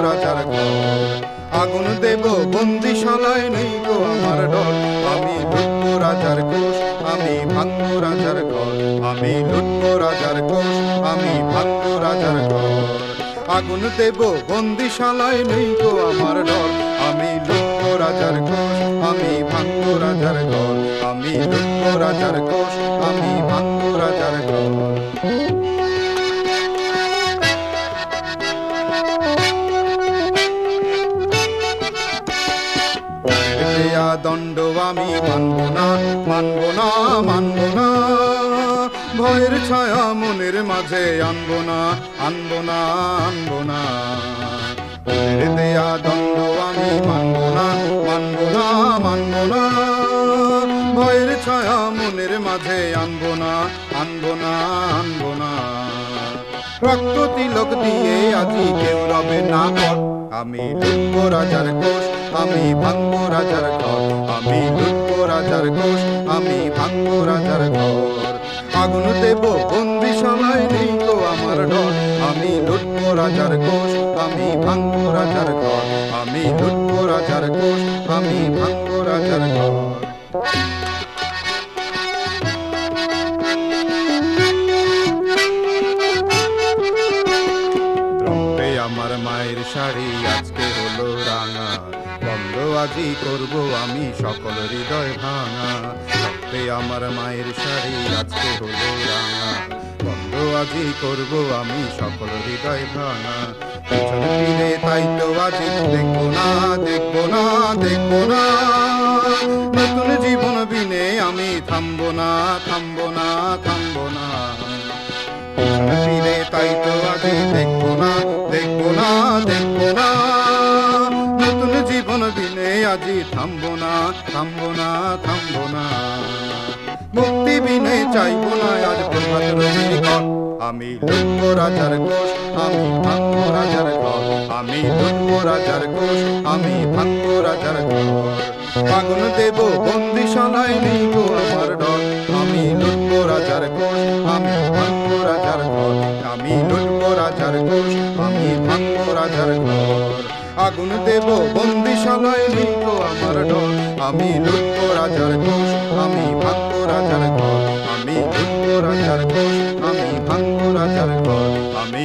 রাজার ঘর। আগুন দেব বন্দিশালায়, নেই গো আমার ডর। আমি লুটবো রাজার কোষ, আমি ভাঙবো রাজার ঘর। আমি লুটবো রাজার কোষ, আমি ভাঙবো রাজার ঘর। আগুন দেব বন্দিশালায়, নেই গো আমার ডর। আমি লুটবো রাজার কোষ, আমি ভাঙবো রাজার ঘর। আমি লুটবো রাজার কোষ, আমি ভাঙবো রাজার ঘর। দেয়া দণ্ড আমি মানব না, মানব না, মানব না। ভয়ের ছায়া মনের মাঝে আনব না, আনব না, আনব না। দেয়া দণ্ড আমি মানব না, মানব না, মানব না। ভয়ের ছায়া মনের মাঝে আনব না, আনব না, আনব না। রক্ত তিলক দিয়ে আজি কেউ রবে না পর। আমি লুটবো রাজার কোষ, আমি ভাঙবো রাজার ঘর। আমি লুটবো রাজার কোষ, আমি ভাঙবো রাজার ঘর। আগুন দেব বন্দিশালায়, নেই তো আমার ডর। আমি লুটবো রাজার কোষ, আমি ভাঙবো রাজার ঘর। আমি লুটবো রাজার কোষ, আমি ভাঙবো রাজার ঘর। আমার মায়ের শাড়ি আজকে হলো রাঙা, বন্ধ আজি করব আমি সকল হৃদয় ভাঙা। রক্তে আমার মায়ের শাড়ি আজকে হলো রাঙা, বন্ধ আজি করব আমি সকল হৃদয় ভাঙা। পিছন ফিরে তাই তো আজি দেখবো না, দেখবো না, দেখবো না। নতুন জীবন বিনে আমি থামবো না, থামবো না, থামবো না। পিছন ফিরে তাই তো আজি দেখবো না, দেখবো না, দেখবো না। নতুন জীবন বিনে আজি থামবো না, থামবো না, থামবো না। মুক্তি বিনে চাইবো না আজ প্রভাত রজনী কর। আমি লুটবো রাজার কোষ, আমি ভাঙবো রাজার ঘর। আমি লুটবো রাজার কোষ, আমি ভাঙবো রাজার ঘর। আগুন দেব বন্দিশালায়, নেই গো আমার ডর। আমি লুটবো রাজার কোষ, আমি ভাঙবো রাজার ঘর। আমি লুটবো রাজার কোষ, আমি ভাঙবো রাজার ঘর। আগুন দেব বন্দিশালায়, নেই গো আমার ডর। আমি লুটবো রাজার কোষ, আমি ভাঙবো রাজার ঘর। আমি লুটবো রাজার কোষ, আমি ভাঙবো রাজার ঘর। আমি